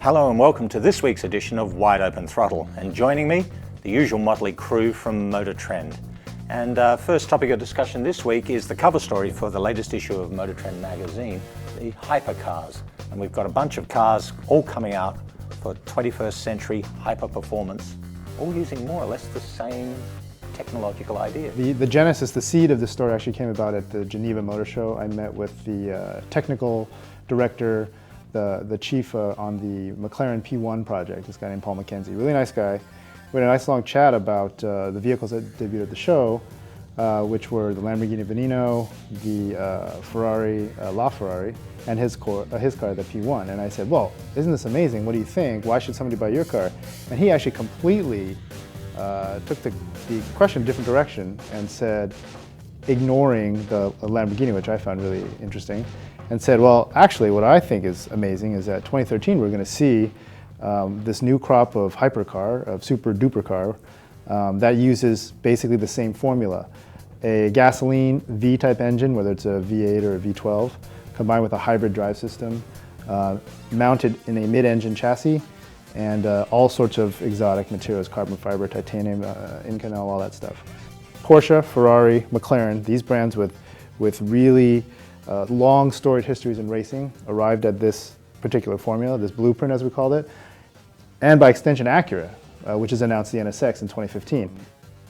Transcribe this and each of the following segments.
Hello and welcome to this week's edition of Wide Open Throttle, and joining me, the usual motley crew from Motor Trend. And first topic of discussion this week is the cover story for the latest issue of Motor Trend magazine, the Hypercars. And we've got a bunch of cars all coming out for 21st century hyper performance, all using more or less the same technological idea. The genesis, the seed of the story actually came about at the Geneva Motor Show. I met with the technical director, the chief on the McLaren P1 project, this guy named Paul McKenzie. Really nice guy. We had a nice long chat about the vehicles that debuted at the show, which were the Lamborghini Veneno, the Ferrari LaFerrari, and his car, the P1. And I said, well, isn't this amazing? What do you think? Why should somebody buy your car? And he actually completely took the question a different direction and said, ignoring the Lamborghini, which I found really interesting, and said, well, actually, what I think is amazing is that 2013 we're going to see this new crop of hypercar, of super duper car, that uses basically the same formula. A gasoline V-type engine, whether it's a V8 or a V12, combined with a hybrid drive system, mounted in a mid-engine chassis, and all sorts of exotic materials, carbon fiber, titanium, Inconel, all that stuff. Porsche, Ferrari, McLaren, these brands with really long storied histories in racing arrived at this particular formula, this blueprint as we called it, and by extension Acura, which has announced the NSX in 2015.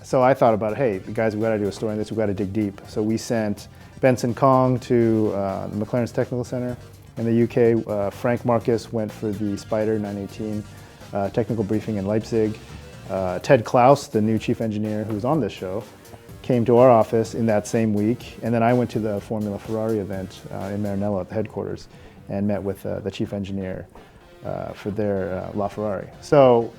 So I thought about, hey, guys, we've got to do a story on this, we've got to dig deep. So we sent Benson Kong to the McLaren's Technical Center in the UK. Frank Marcus went for the Spyder 918 technical briefing in Leipzig. Ted Klaus, the new chief engineer who was on this show, came to our office in that same week, and then I went to the Formula Ferrari event in Maranello at the headquarters and met with the chief engineer for their LaFerrari. So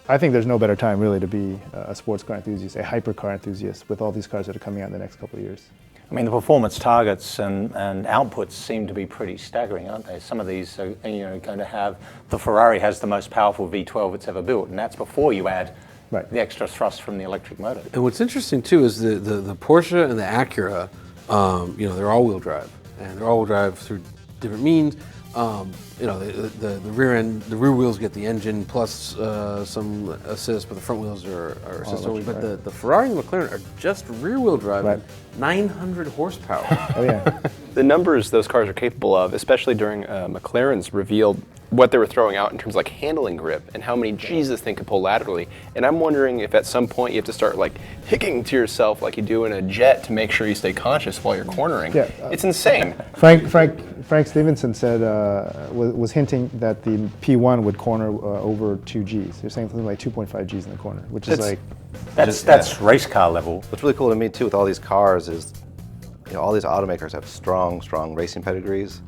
I think there's no better time really to be a sports car enthusiast, a hypercar enthusiast, with all these cars that are coming out in the next couple of years. I mean, the performance targets and outputs seem to be pretty staggering, aren't they? Some of these are going to have, the Ferrari has the most powerful V12 it's ever built, and that's before you add the extra thrust from the electric motor. And what's interesting too is the Porsche and the Acura, they're all-wheel drive, and they're all-wheel drive through different means. The rear end, the rear wheels get the engine plus some assist, but the front wheels are assist only. But the Ferrari and the McLaren are just rear-wheel drive, at 900 horsepower. Oh yeah. The numbers those cars are capable of, especially during McLaren's revealed what they were throwing out in terms of like handling grip and how many G's this thing could pull laterally. And I'm wondering if at some point you have to start like hicking to yourself like you do in a jet to make sure you stay conscious while you're cornering. Yeah, it's insane. Frank Stevenson said, was hinting that the P1 would corner over 2 Gs. They're saying something like 2.5 Gs in the corner, which is like... That's race car level. What's really cool to me too with all these cars is, all these automakers have strong racing pedigrees.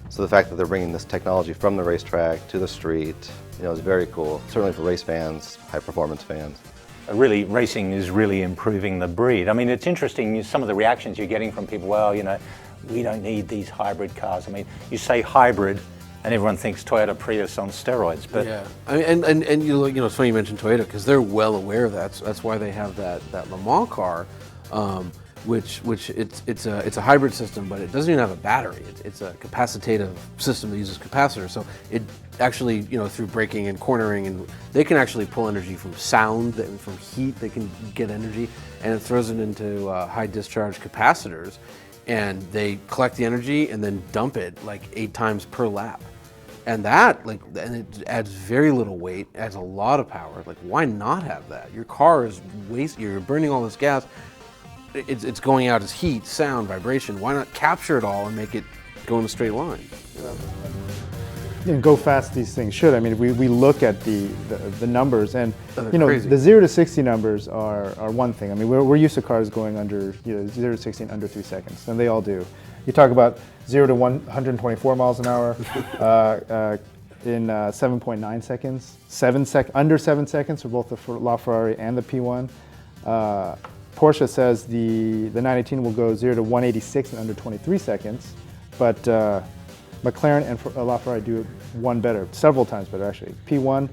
So the fact that they're bringing this technology from the racetrack to the street, is very cool. Certainly for race fans, high performance fans. Really, racing is really improving the breed. I mean, it's interesting, some of the reactions you're getting from people, well, we don't need these hybrid cars. I mean, you say hybrid, and everyone thinks Toyota Prius on steroids. But yeah, I mean, and it's funny you mentioned Toyota because they're well aware of that. So that's why they have that Le Mans car, which it's a hybrid system, but it doesn't even have a battery. It's a capacitive system that uses capacitors. So it actually, through braking and cornering, and they can actually pull energy from sound and from heat. They can get energy, and it throws it into high discharge capacitors, and they collect the energy and then dump it like 8 times per lap. And and it adds very little weight, adds a lot of power. Like, why not have that? Your car is you're burning all this gas. It's going out as heat, sound, vibration. Why not capture it all and make it go in a straight line? And go fast these things should. I mean, we look at the numbers, and crazy. The 0 to 60 numbers are one thing. I mean, we're used to cars going under 0 to 60 in under 3 seconds, and they all do. You talk about 0 to 124 miles an hour in 7.9 seconds, under 7 seconds for both the LaFerrari and the P1. Porsche says the 918 will go 0 to 186 in under 23 seconds, but McLaren and LaFerrari do one better, several times better actually. P1,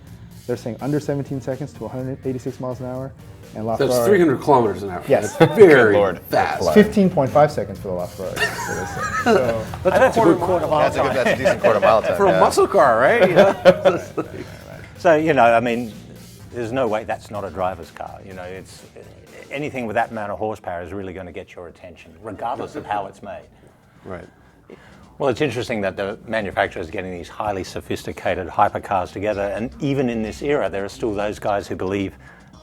they're saying under 17 seconds to 186 miles an hour, And That's LaFerrari, 300 kilometers an hour. Yes. That's very Lord. fast. 15.5 seconds for the LaFerrari. So, That's a good quarter mile That's time. a decent quarter mile time. For a yeah. muscle car, right? Yeah. So, you know, I mean, there's no way that's not a driver's car. You know, it's anything with that amount of horsepower is really going to get your attention, regardless of how it's made. Right. Well, it's interesting that the manufacturers are getting these highly sophisticated hypercars together, and even in this era, there are still those guys who believe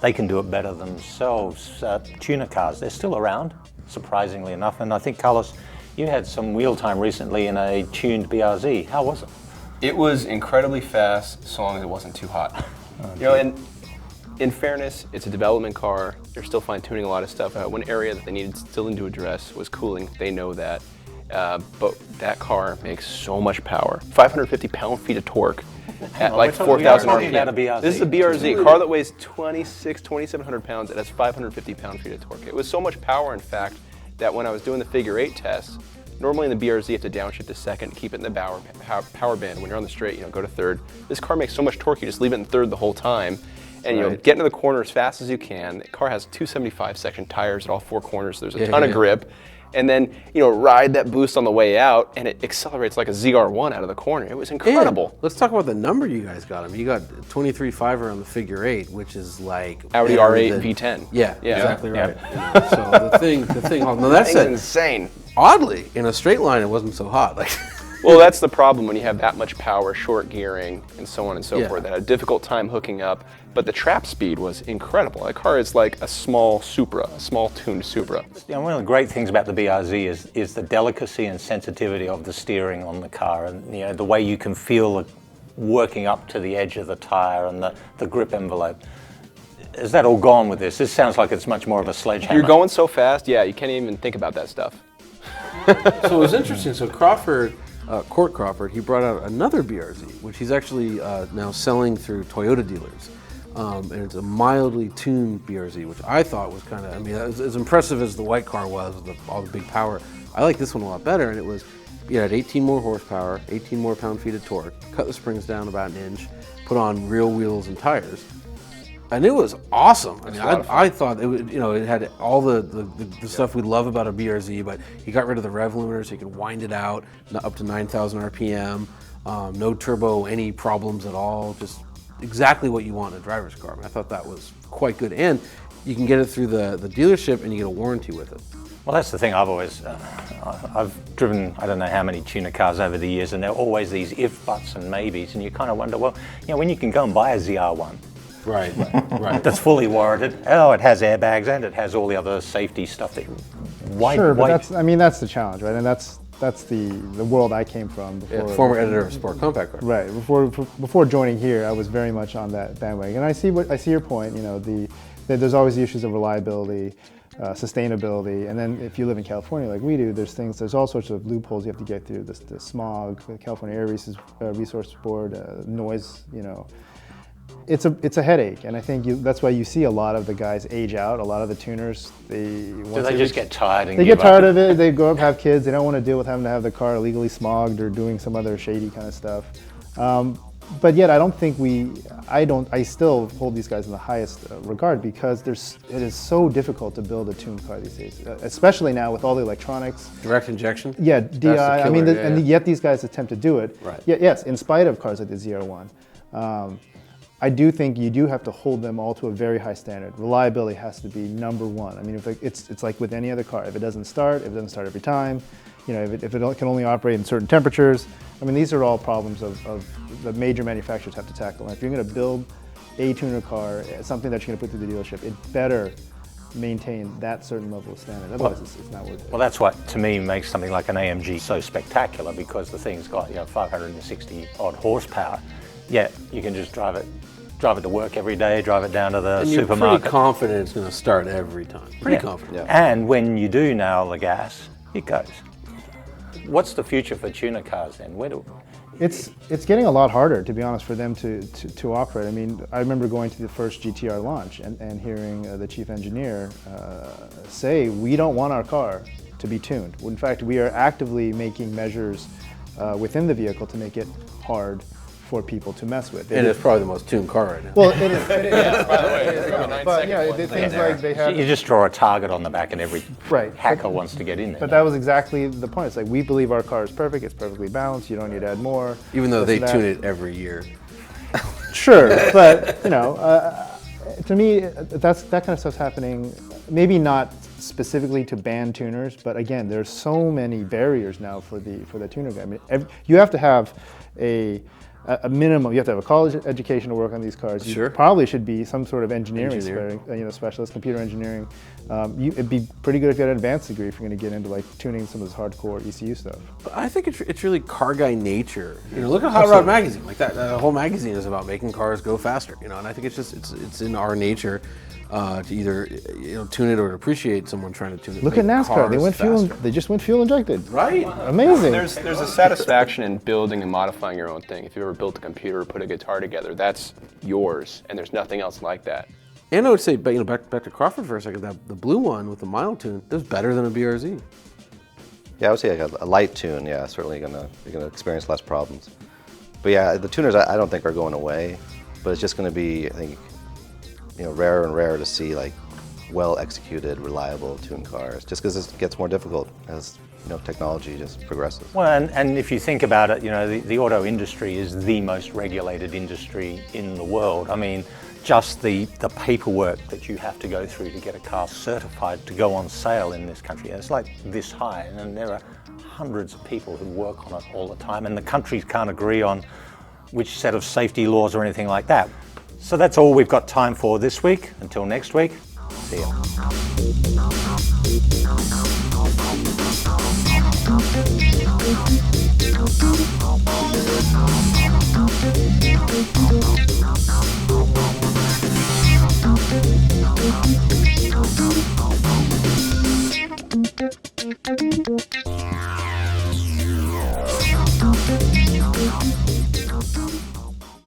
they can do it better themselves. Tuner cars, they're still around, surprisingly enough, and I think, Carlos, you had some wheel time recently in a tuned BRZ. How was it? It was incredibly fast, so long as it wasn't too hot. You know, and in fairness, it's a development car. They're still fine-tuning a lot of stuff. One area that they needed still to address was cooling. They know that. But that car makes so much power. 550 pound-feet of torque at like 4,000 talking about a RPM. BRZ. This is a BRZ, a car that weighs 2,700 pounds. It has 550 pound-feet of torque. It was so much power, in fact, that when I was doing the figure 8 tests, normally in the BRZ you have to downshift to second, keep it in the power band. When you're on the straight, you know, go to third. This car makes so much torque, you just leave it in third the whole time. And you know, get into the corner as fast as you can. The car has 275 section tires at all 4 corners, so there's a ton of grip. And then, you know, ride that boost on the way out, and it accelerates like a ZR1 out of the corner. It was incredible. And let's talk about the number you guys got. I mean, you got 23.5 on the figure 8, which is like Audi R8 V10. Yeah, Yeah. exactly Yeah. right. You know, so the thing. No, that's Thing's it. insane. Oddly, in a straight line, it wasn't so hot. Like, Well, that's the problem when you have that much power, short gearing, and so on and so Yeah. forth. They had a difficult time hooking up, but the trap speed was incredible. That car is like a small Supra, a small tuned Supra. You know, one of the great things about the BRZ is the delicacy and sensitivity of the steering on the car, and you know the way you can feel it working up to the edge of the tire and the grip envelope. Is that all gone with this? This sounds like it's much more of a sledgehammer. You're going so fast, yeah, you can't even think about that stuff. so it was interesting. So Crawford, Court Crawford, he brought out another BRZ, which he's actually now selling through Toyota dealers. And it's a mildly tuned BRZ, which I thought was kind of, I mean, as impressive as the white car was with all the big power, I like this one a lot better. And it was, you had 18 more horsepower, 18 more pound-feet of torque, cut the springs down about an inch, put on real wheels and tires. And it was awesome. I mean, I thought it would, you know, it had all the stuff we love about a BRZ, but he got rid of the rev limiter so you could wind it out up to 9,000 RPM. No turbo, any problems at all. Just exactly what you want in a driver's car. I mean, I thought that was quite good, and you can get it through the dealership, and you get a warranty with it. Well, that's the thing. I've driven I don't know how many tuner cars over the years, and there are always these if, buts, and maybes, and you kind of wonder, well, you know, when you can go and buy a ZR1. Right, right. That's fully warranted. Oh, it has airbags and it has all the other safety stuff. Sure, but that's the challenge, right? And that's the world I came from before. Yeah, former editor of Sport Compact Car. Right. Before joining here, I was very much on that bandwagon. And I see your point. You know, there's always the issues of reliability, sustainability, and then if you live in California like we do, there's all sorts of loopholes you have to get through. The smog, the California Air Resource Board, noise. You know. It's a headache, and I think that's why you see a lot of the guys age out. A lot of the tuners, do they just get tired and they give get tired up? of it. They grow up, have kids. They don't want to deal with having to have the car illegally smogged or doing some other shady kind of stuff. But yet, I don't think I still hold these guys in the highest regard because it is so difficult to build a tuned car these days, especially now with all the electronics. Direct injection? Yeah, DI. I mean, killer, and yet these guys attempt to do it. Right. Yes, in spite of cars like the ZR1. I do think you do have to hold them all to a very high standard. Reliability has to be number one. I mean, if it's like with any other car. If it doesn't start every time, you know, if it can only operate in certain temperatures. I mean, these are all problems of the major manufacturers have to tackle. And if you're going to build a tuner car, something that you're going to put through the dealership, it better maintain that certain level of standard. Otherwise, it's not worth it. Well, that's what, to me, makes something like an AMG so spectacular, because the thing's got, you know, 560 odd horsepower. Yet you can just drive it to work every day, drive it down to the And you're supermarket. pretty confident it's going to start every time. Pretty confident. Yeah. And when you do nail the gas, it goes. What's the future for tuner cars then? It's getting a lot harder, to be honest, for them to operate. I mean, I remember going to the first GTR launch and hearing the chief engineer say, we don't want our car to be tuned. In fact, we are actively making measures within the vehicle to make it hard for people to mess with. And it's probably the most tuned car right now. Well, it is. But yeah, things like they have. You just draw a target on the back and every Right. hacker wants to get in there. But that was exactly the point. It's like, we believe our car is perfect, it's perfectly balanced, you don't need to add more. Even though this they and tune that. it every year. Sure, but to me, that kind of stuff's happening. Maybe not specifically to ban tuners, but again, there's so many barriers now for the tuner guy. I mean, you have to have a minimum. You have to have a college education to work on these cars. Sure. You probably should be some sort of engineering Engineer. specialist, computer engineering. It'd be pretty good if you had an advanced degree if you're going to get into like tuning some of this hardcore ECU stuff. But I think it's really car guy nature. Look at Hot Rod Magazine. Like that whole magazine is about making cars go faster. And I think it's in our nature to either tune it or to appreciate someone trying to tune it. Look at NASCAR. They just went fuel injected. Right. Amazing. There's a satisfaction in building and modifying your own thing. If you ever built a computer or put a guitar together, that's yours, and there's nothing else like that. And I would say, back to Crawford for a second, the blue one with the mild tune, that's better than a BRZ. Yeah, I would say like a light tune. Yeah, certainly you're gonna experience less problems. But yeah, the tuners I don't think are going away, but it's just going to be, I think, rarer and rarer to see like well executed, reliable tuned cars, just because it gets more difficult as technology just progresses. Well, and if you think about it, the auto industry is the most regulated industry in the world. I mean, just the paperwork that you have to go through to get a car certified to go on sale in this country, it's like this high, and there are hundreds of people who work on it all the time, and the countries can't agree on which set of safety laws or anything like that. So that's all we've got time for this week. Until next week, see ya.